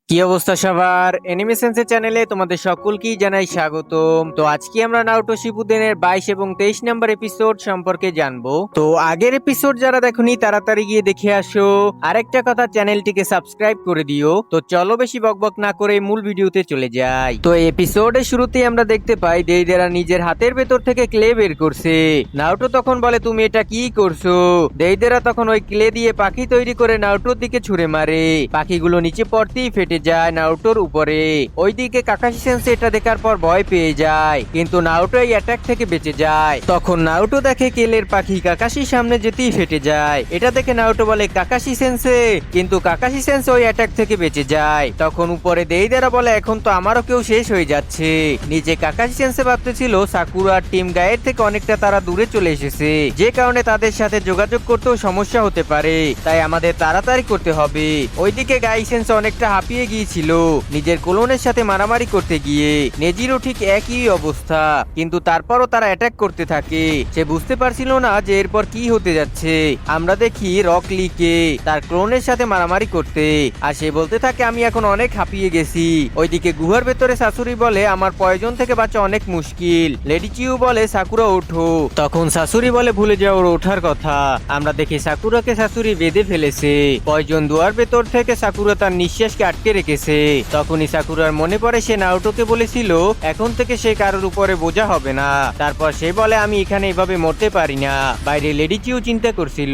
কি অবস্থা সবার, অ্যানিমেশনস চ্যানেলে তোমাদের সকলকেই জানাই স্বাগতম। তো আজকে আমরা নারুটো শিপুদেনের 22 এবং 23 নম্বর এপিসোড সম্পর্কে জানবো। তো আগের এপিসোড যারা দেখোনি তাড়াতাড়ি গিয়ে দেখে আসো। আরেকটা কথা, চ্যানেলটিকে সাবস্ক্রাইব করে দিও। তো চলো বেশি বকবক না করে মূল ভিডিওতে চলে যাই। তো এপিসোডের শুরুতেই আমরা দেখতে পাই দেইদেরা নিজের হাতের ভেতর থেকে ক্লে বের করছে। নারুটো তখন বলে, তুমি এটা কি করছো? দেইদেরা তখন ওই ক্লে দিয়ে পাখি তৈরি করে নারুটোর দিকে ছুঁড়ে মারে। পাখিগুলো নিচে পড়তেই ফেটে যায় নারুটোর উপরে। ওইদিকে কাকাশি সেন্সেই এটা দেখার পর ভয় পেয়ে যায়, কিন্তু নারুটো এই অ্যাটাক থেকে বেঁচে যায়। তখন নারুটো দেখে কেলের পাখি কাকাশির সামনে যেতেই ফেটে যায়। এটা দেখে নারুটো বলে, কাকাশি সেন্সে, কিন্তু কাকাশি সেন্সে ওই অ্যাটাক থেকে বেঁচে যায়। তখন উপরে দেইদেরা বলে, এখন তো আমারও কেউ শেষ হয়ে যাচ্ছে। নিচে কাকাশি সেন্সে ভাবতেছিল সাকুরা আর টিম গায়ের থেকে অনেকটা তারা দূরে চলে এসেছে, যে কারণে তাদের সাথে যোগাযোগ করতেও সমস্যা হতে পারে, তাই আমাদের তাড়াতাড়ি করতে হবে। ওইদিকে গাই সেন্সে অনেকটা হাঁপিয়ে গিয়েছিল নিজের ক্লোনের সাথে মারামারি করতে গিয়ে। নেজিরও ঠিক একই অবস্থা, কিন্তু তারপরও তারা অ্যাটাক করতে থাকে। সে বুঝতে পারছিল না যে এরপর কি হতে যাচ্ছে। আমরা দেখি রক লিকে তার ক্লোনের সাথে মারামারি করতে, আর সে বলতে থাকে, আমি এখন অনেক হাঁপিয়ে গেছি। ওইদিকে গুহার ভেতরে শাশুড়ি বলে, আমার পয়জন থেকে বাঁচা অনেক মুশকিল। লেডি চিউ বলে, সাকুরা ওঠো। তখন শাশুড়ি বলে, ভুলে যাও ওর ওঠার কথা। আমরা দেখি সাকুরাকে শাশুড়ি বেঁধে ফেলেছে। পয়জন দুয়ার ভেতর থেকে সাকুরা তার নিঃশ্বাসকে আটকে রেখেছে। তখনই সাকুরার মনে পড়ে সে নারুটোকে বলেছিল এখন থেকে সে কারোর উপরে বোঝা হবে না। তারপর সে বলে, আমি এখানে এভাবে মরতে পারি না। বাইরে লেডি চিউ চিন্তা করছিল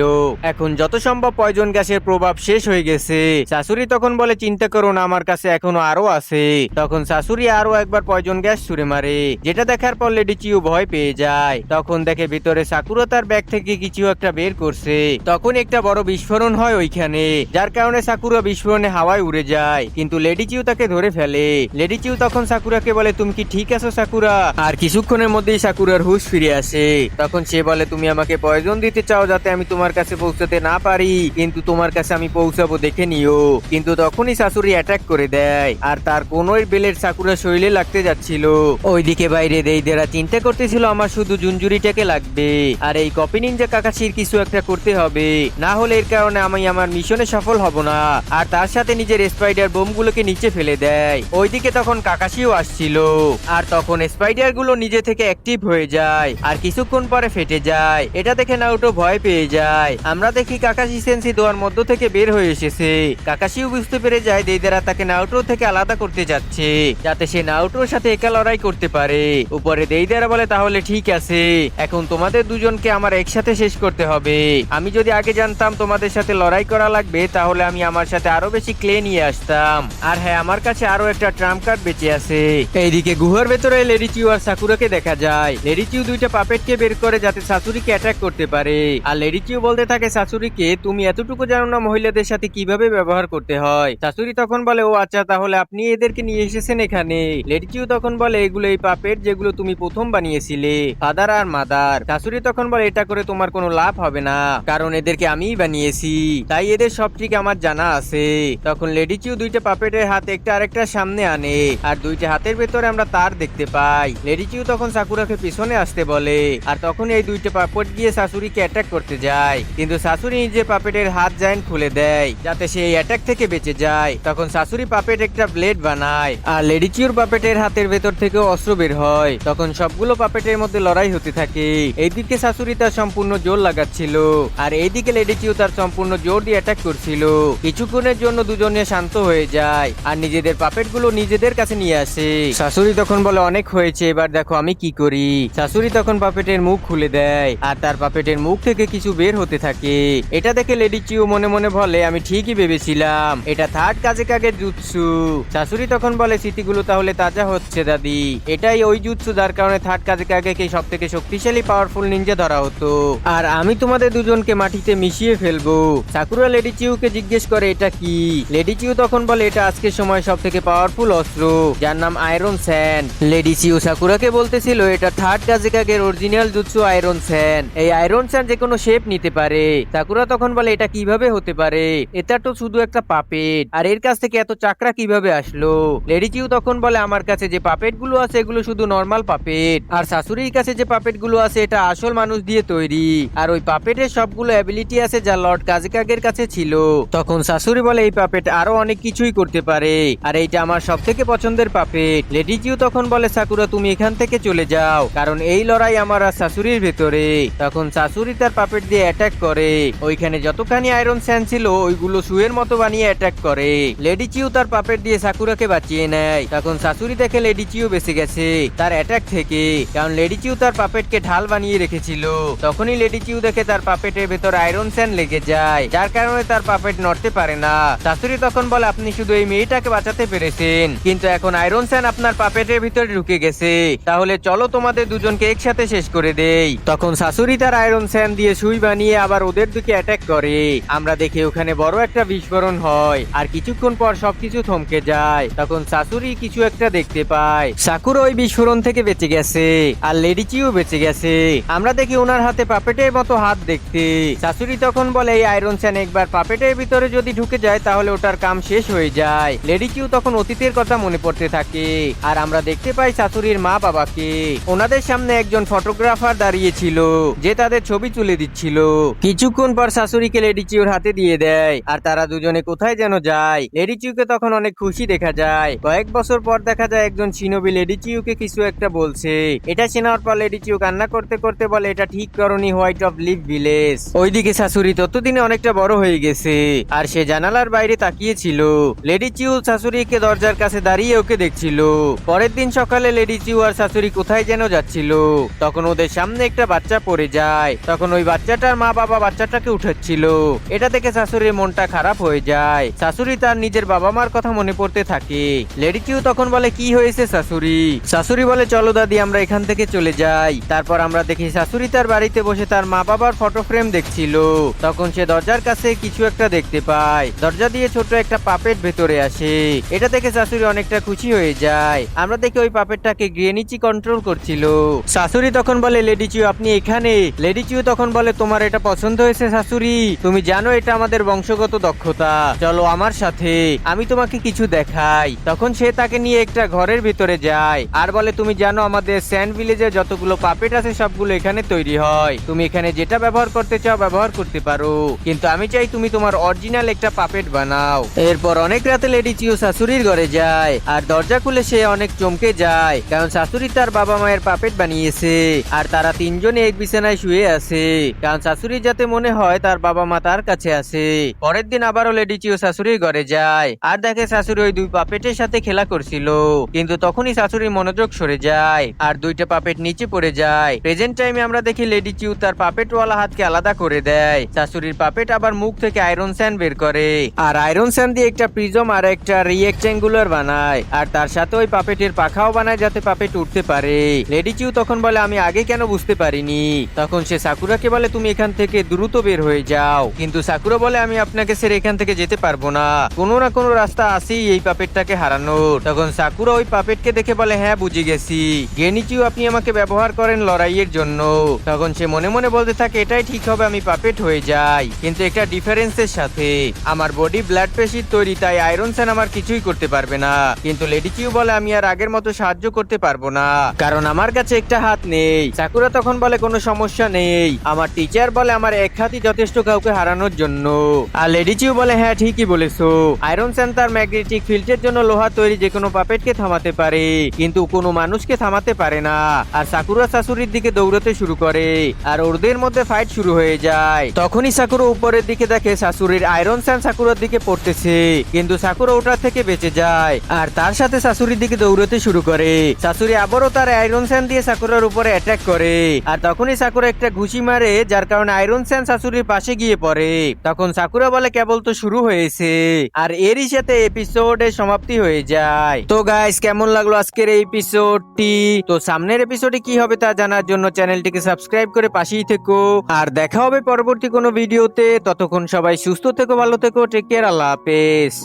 এখন যত সম্ভব পয়জন গ্যাসের প্রভাব শেষ হয়ে গেছে। শাশুড়ি তখন বলে, চিন্তা করো না, আমার কাছে এখনো আরো আছে। তখন শাশুড়ি আরো একবার পয়জন গ্যাস ছুড়ে মারে, যেটা দেখার পর লেডি চিউ ভয় পেয়ে যায়। তখন দেখে ভিতরে সাকুরা তার ব্যাগ থেকে কিছু একটা বের করছে। তখন একটা বড় বিস্ফোরণ হয় ওইখানে, যার কারণে সাকুরা বিস্ফোরণে হাওয়ায় উড়ে যায়, কিন্তু লেডি চিউ তাকে ধরে ফেলে। লেডি চিউ তখন সাকুরাকে বলে, তুমি কি ঠিক আছো সাকুরা? আর কিছুক্ষণের মধ্যেই সাকুরার হুঁশ ফিরে আসে। তখন সে বলে, তুমি আমাকে পয়জন দিতে চাও যাতে আমি তোমার কাছে পৌঁছাতে না পারি, কিন্তু তোমার কাছে আমি পৌঁছাবো, দেখে নিও। কিন্তু তখনই শাশুড়ি অ্যাটাক করে দেয়, আর তার কোনোই বেলের সাকুরা শরীরে লাগতে যাচ্ছিল। ওইদিকে বাইরে দেইদেরা চিন্তা করতেছিল, আমার শুধু জুনজুরিটাকে লাগবে, আর এই কপি নিনজা কাকাশির কিছু একটা করতে হবে, না হলে এর কারণে আমি আমার মিশনে সফল হব না। আর তার সাথে নিজের স্পাইডার বোমগুলোকে নিচে ফেলে দেয়। ওইদিকে তখন কাকাশিও আসছিল, আর তখন স্পাইডার গুলো নিজে থেকে অ্যাক্টিভ হয়ে যায়, আর কিছুক্ষণ পরে ফেটে যায়। এটা দেখে নারুটো ভয় পেয়ে যায়। আমরা দেখি কাকাশি সেন্সি দোয়ার মধ্য থেকে বের হয়ে এসেছে। কাকাশিও বুঝতে পেরে যায় দেইদেরা তাকে নারুটো থেকে আলাদা করতে যাচ্ছে, যাতে সে নারুটোর সাথে একা লড়াই করতে পারে। উপরে দেইদেরা বলে, তাহলে ঠিক আছে, এখন তোমাদের দুজনকে আমার একসাথে শেষ করতে হবে। আমি যদি আগে জানতাম তোমাদের সাথে লড়াই করা লাগবে, তাহলে আমি আমার সাথে আরো বেশি ক্লে নিয়ে আসতাম। আর হ্যাঁ, আমার কাছে আরো একটা ট্রাম্প কার্ড বেঁচে আছে। এইদিকে গুহার ভেতরে লেডি চিউ আর সাকুরাকে দেখা যায়। লেডি চিউ দুইটা পাপেটকে বের করে যাতে শাশুড়িকে অ্যাটাক করতে পারে, আর লেডি চিউ বলতে থাকে শাশুড়িকে, তুমি এতটুকু জানো না মহিলাদের সাথে কিভাবে ব্যবহার করতে হয়? শাশুড়ি তখন বলে, ও আচ্ছা, তাহলে আপনি এদেরকে নিয়ে এসেছেন এখানে। লেডি চিউ তখন বলে, এগুলো এই পাপেট যেগুলো তুমি প্রথম বানিয়েছিলে, ফাদার আর মাদার। শাশুড়ি তখন বলে, এটা করে তোমার কোনো লাভ হবে না, কারণ এদেরকে আমিই বানিয়েছি, তাই এদের সব ঠিক আমার জানা আছে। তখন লেডি চিউ দুইটা পাপেটের হাত একটা আরেকটার সামনে আনে, আর দুইটা হাতের ভেতরে আমরা তার দেখতে পাই। লেডি চিউ তখন সাকুরাকে পিছনে আসতে বলে, আর তখন এই দুইটা পাপেট গিয়ে শাশুড়িকে অ্যাটাক করতে যায়, কিন্তু শাশুড়ি নিজে পাপেটের হাত জয়েন্ট খুলে দেয় যাতে সে এই অ্যাটাক থেকে বেঁচে যায়। তখন শাশুড়ি পাপেট একটা ব্লেড বানায়, আর লেডি চিউর পাপেটের হাতের ভেতর থেকে অস্ত্র বের হয়। তখন সবগুলো পাপেটের মধ্যে লড়াই হতে থাকে। এইদিকে শাশুড়ি তার সম্পূর্ণ জোর লাগাচ্ছিল, আর এইদিকে লেডি চিউ তার সম্পূর্ণ জোর দিয়ে অ্যাটাক করছিল। কিছুক্ষণের জন্য দুজনে শান্ত হয়ে যায়, আর নিজেদের পাপেট গুলো নিজেদের কাছে নিয়ে আসে। শাশুড়ি তখন বলে, অনেক হয়েছে, এবার দেখো আমি কি করি। শাশুড়ি তখন পাপেটের মুখ খুলে দেয়, আর তার পাপেটের মুখ থেকে কিছু বের হতে থাকে। এটা দেখে লেডি চিউ মনে মনে বলে, আমি ঠিকই ভেবেছিলাম, এটা থার্ড কাজে কাগের জুৎসু। শাশুড়ি তখন বলে, স্মৃতিগুলো তাহলে তাজা হচ্ছে দাদি, এটাই ওই জুৎসু যার কারণে থার্ড কাজে কাগেকে সব থেকে শক্তিশালী পাওয়ারফুল নিনজা ধরা হতো, আর আমি তোমাদের দুজনকে মাটিতে মিশিয়ে ফেলবো। সাকুরা লেডি চিউকে জিজ্ঞেস করে, এটা কি? লেডি চিউ তখন বলে, এটা আজকের সময় সব থেকে পাওয়ারফুল অস্ত্র, যার নাম আয়রন স্যান্ড। লেডি চিউ সাকুরাকে বলতেছিল, এটা থার্ড কাজেকাগের অরিজিনাল জুৎসু আয়রন স্যান্ড। এই আয়রন স্যান্ড যে কোনো শেপ নিতে পারে। সাকুরা তখন বলে, এটা কিভাবে হতে পারে? এটা তো শুধু একটা পাপেট, আর এর কাছ থেকে এত চাকরা কিভাবে আসলো? লেডি চিউ তখন বলে, আমার কাছে যে পাপেট গুলো আছে এগুলো শুধু নর্মাল পাপেট, আর শাশুড়ির কাছে যে পাপেট গুলো আছে এটা আসল মানুষ দিয়ে তৈরি, আর ওই পাপেটের সবগুলো অ্যাবিলিটি আছে যা লর্ড কাজেকাগের কাছে ছিল। তখন শাশুড়ি বলে, এই পাপেট আরো অনেক কিছুই কিছুই করতে পারে, আর এইটা আমার সব থেকে পছন্দের পাপেট। লেডি চিউ তখন বলে সাকুরা তুমি এখান থেকে চলে যাও, কারণ এই লড়াই আমার আর শাশুড়ির ভেতরে। তখন শাশুড়ি তার পাপেট দিয়ে অ্যাটাক করে, ওইখানে যতখানি আয়রন স্যান্ড ছিল ওইগুলো শুয়ের মতো বানিয়ে অ্যাটাক করে। লেডি চিউ তার পাপেট দিয়ে সাকুরাকে বাঁচিয়ে নেয়। তখন শাশুড়ি দেখে লেডি চিউ বেঁচে গেছে তার অ্যাটাক থেকে, কারণ লেডি চিউ তার পাপেটকে ঢাল বানিয়ে রেখেছিল। তখনই লেডি চিউ দেখে তার পাপেটের ভেতর আয়রন স্যান্ড লেগে যায়, যার কারণে তার পাপেট নড়তে পারে না। শাশুড়ি তখন বলে আপনি শুধু এই মেয়েটাকে বাঁচাতে পেরেছেন, কিন্তু এখন আয়রন স্যান্ড আপনার পাপেটের ভিতরে ঢুকে গেছে, তাহলে চলো তোমাদের দুজনকে একসাথে শেষ করে দেই। তখন শাশুড়ি তার আয়রন স্যান্ড দিয়ে সুই বানিয়ে আবার ওদের দিকে অ্যাটাক করে। আমরা দেখি ওখানে বড় একটা বিস্ফোরণ হয়, আর কিছুক্ষণ পর সবকিছু থমকে যায়। তখন শাশুড়ি কিছু একটা দেখতে পায়, সাকুরা ওই বিস্ফোরণ থেকে বেঁচে গেছে, আর লেডি চিউ বেঁচে গেছে। আমরা দেখি ওনার হাতে পাপেটের মতো হাত দেখতে। শাশুড়ি তখন বলে এই আয়রন স্যান্ড একবার পাপেটের ভিতরে যদি ঢুকে যায় তাহলে ওটার কাম শেষ হয়ে যায়। লেডি চিউ তখন অতীতের কথা মনে পড়তে থাকে, আর আমরা দেখতে পাই শাশুড়ির মা বাবাকে। ওনাদের সামনে একজন ফটোগ্রাফার দাঁড়িয়ে ছিল, যে তাদের ছবি তুলে দিচ্ছিল। কিছুক্ষণ পর শাশুড়িকে লেডি চিউর হাতে দিয়ে দেয়, আর তারা দুজনে কোথায় যেন যায়। লেডি চিউকে তখন অনেক খুশি দেখা যায়। কয়েক বছর পর দেখা যায় একজন শিনোবি লেডি চিউকে কিছু একটা বলছে। এটা শোনার পর লেডি চিউ কান্না করতে করতে বলে এটা ঠিক করনি হোয়াইট অফ লিভ ভিলেজ। ওইদিকে শাশুড়ি ততদিনে অনেকটা বড় হয়ে গেছে, আর সে জানালার বাইরে তাকিয়েছিল। লেডি চিউ শাশুড়িকে দরজার কাছে দাঁড়িয়ে ওকে দেখছিল। পরের দিন সকালে লেডি চিউ আর শাশুড়ি কোথায় যেন যাচ্ছিল, তখন ওদের সামনে একটা বাচ্চা পড়ে যায়। তখন ওই বাচ্চাটার মা বাবা বাচ্চাটাকে উঠাচ্ছিল। এটা দেখে শাশুড়ির মনটা খারাপ হয়ে যায়। শাশুড়ি তার নিজের বাবা মার কথা মনে পড়তে থাকে। লেডি চিউ তখন বলে কি হয়েছে শাশুড়ি? শাশুড়ি বলে চলো দাদি আমরা এখান থেকে চলে যাই। তারপর আমরা দেখি শাশুড়ি তার বাড়িতে বসে তার মা বাবার ফটো ফ্রেম দেখছিল। তখন সে দরজার কাছে কিছু একটা দেখতে পায়, দরজা দিয়ে ছোট একটা পাপেট ভেতরে আসে। এটা দেখে শাশুড়ি অনেকটা খুশি হয়ে যায়। আমরা দেখি ওই পাপেটটাকে গ্রেনিচি কন্ট্রোল করছিল। শাশুড়ি তখন বলে লেডি চিউ আপনি এখানে? লেডি চিউ তখন বলে তোমার এটা পছন্দ হয়েছে শাশুড়ি? তুমি জানো এটা আমাদের বংশগত দক্ষতা, চলো আমার সাথে আমি তোমাকে কিছু দেখাই। তখন সে তাকে নিয়ে একটা ঘরের ভিতরে যায়, আর বলে তুমি জানো আমাদের স্যান্ড ভিলেজে যতগুলো পাপেট আছে সবগুলো এখানে তৈরি হয়, তুমি এখানে যেটা ব্যবহার করতে চাও ব্যবহার করতে পারো, কিন্তু আমি চাই তুমি তোমার অরিজিনাল একটা পাপেট বানাও। এরপর অনেক রাতে লেডি চিউ শাশুড়ির ঘরে যায়, আর দরজা খুলে সে অনেক চমকে যায়, কারণ শাশুড়ি তার বাবা মায়ের পাপেট বানিয়েছে, আর তারা তিনজনে এক বিছানায় শুয়ে আছে, কারণ শাশুড়ি যাতে মনে হয় তার বাবা মা তার কাছে আছে। পরের দিন আবারও লেডি চিউ শাশুড়ির ঘরে যায়, আর দেখে শাশুড়ি ওই দুই পাপেটের সাথে খেলা করছিল, কিন্তু তখনই শাশুড়ির মনোযোগ সরে যায়, আর দুইটা পাপেট নিচে পড়ে যায়। প্রেজেন্ট টাইমে আমরা দেখি লেডি চিউ তার পাপেটওয়ালা হাতকে আলাদা করে দেয়। শাশুড়ির পাপেট আবার মুখ থেকে আয়রন স্যান্ড বের করে, আর আয়রন স্যান্ড দিয়ে একটা প্রিজম আর একটা রিয়েক্ট্যাঙ্গুলার বানায়, আর তার সাথে ওই পাপেটের পাখাও বানায় যাতে পাপেট উঠতে পারে। লেডি চিউ তখন বলে আমি আগে কেন বুঝতে পারিনি। তখন সে সাকুরাকে বলে তুমি এখান থেকে দ্রুত বের হয়ে যাও, কিন্তু সাকুরা বলে আমি আপনাকে ছেড়ে এখান থেকে যেতে পারবো না, কোনো না কোনো রাস্তা আছেই এই পাপেটটাকে হারানোর। তখন সাকুরা ওই পাপেটকে দেখে বলে হ্যাঁ বুঝে গেছি, গেনিচিউ আপনি আমাকে ব্যবহার করেন লড়াইয়ের জন্য। তখন সে মনে মনে বলতে থাকে এটাই ঠিক হবে, আমি পাপেট হয়ে যাই, কিন্তু একটা ডিফারেন্সের সাথে, আমার বডি ব্লাড পেশির তৈরি, তাই আয়রন স্যান আমার কিছুই করতে পারবে না। কিন্তু লেডি চিউ বলে আমি আর আগের মতো সাহায্য করতে পারবো না, কারণ আমার কাছে একটা হাত নেই। সাকুরা তখন বলে কোনো সমস্যা নেই, আমার টিচার বলে আমার এক হাতই যথেষ্ট কাউকে হারানোর জন্য। আর লেডি চিউ বলে হ্যাঁ ঠিকই বলেছো, আয়রন স্যান তার ম্যাগনেটিক ফিল্ডের জন্য লোহা তৈরি যে কোনো পাপেটকে থামাতে পারে, কিন্তু কোনো মানুষকে থামাতে পারে না। আর সাকুরা শাশুড়ির দিকে দৌড়াতে শুরু করে, আর ওদের মধ্যে ফাইট শুরু হয়ে যায়। তখনই সাকুরা উপরের দিকে দেখে শাশুড়ির আয়রন স্যান সাকুরার দিকে পড়তেছে, কিন্তু সাকুরা ওটার থেকে বেঁচে যায়, আর তার সাথে শাশুড়ির দিকে দৌড়াতে শুরু করে। শাশুড়ি আবারও তার আয়রন স্যান দিয়ে সাকুরার উপরে অ্যাটাক করে, আর তখনই সাকুরা একটা ঘুষি মারে, যার কারণে আয়রন স্যান শাশুড়ির পাশে গিয়ে পড়ে। তখন সাকুরা বলে কেবল তো শুরু হয়েছে, আর এরই সাথে এপিসোডের সমাপ্তি হয়ে যায়। তো গাইস কেমন লাগলো আজকের এই এপিসোডটি? তো সামনের এপিসোডে কি হবে তা জানার জন্য চ্যানেলটিকে সাবস্ক্রাইব করে পাশেই থেকো, আর দেখা হবে পরবর্তী কোনো ভিডিওতে। ততক্ষণ সবাই সুস্থ থেকো, ভালো থেকো, টেক কেয়ার, আল্লাহ হাফেজ।